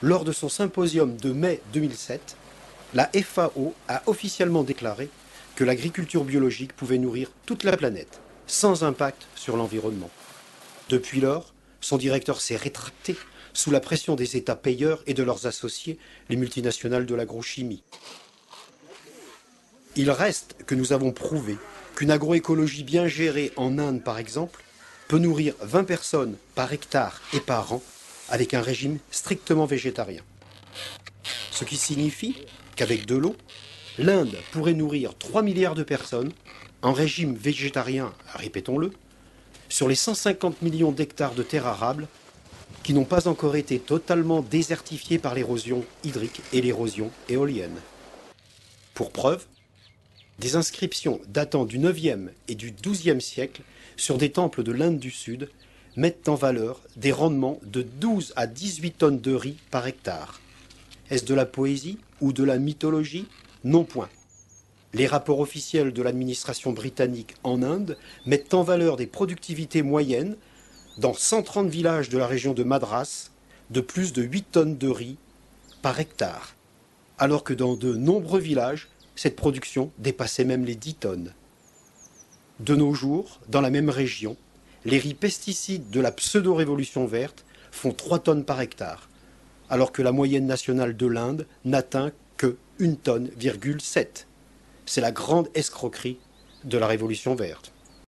Lors de son symposium de mai 2007, la FAO a officiellement déclaré que l'agriculture biologique pouvait nourrir toute la planète, sans impact sur l'environnement. Depuis lors, son directeur s'est rétracté sous la pression des États payeurs et de leurs associés, les multinationales de l'agrochimie. Il reste que nous avons prouvé qu'une agroécologie bien gérée en Inde, par exemple, peut nourrir 20 personnes par hectare et par an avec un régime strictement végétarien. Ce qui signifie qu'avec de l'eau, l'Inde pourrait nourrir 3 milliards de personnes en régime végétarien, répétons-le, sur les 150 millions d'hectares de terres arables qui n'ont pas encore été totalement désertifiés par l'érosion hydrique et l'érosion éolienne. Pour preuve, des inscriptions datant du 9e et du 12e siècle sur des temples de l'Inde du Sud mettent en valeur des rendements de 12 à 18 tonnes de riz par hectare. Est-ce de la poésie ou de la mythologie? Non point. Les rapports officiels de l'administration britannique en Inde mettent en valeur des productivités moyennes dans 130 villages de la région de Madras de plus de 8 tonnes de riz par hectare, alors que dans de nombreux villages, cette production dépassait même les 10 tonnes. De nos jours, dans la même région, les riz pesticides de la pseudo-révolution verte font 3 tonnes par hectare, alors que la moyenne nationale de l'Inde n'atteint que 1,7 tonne. C'est la grande escroquerie de la révolution verte.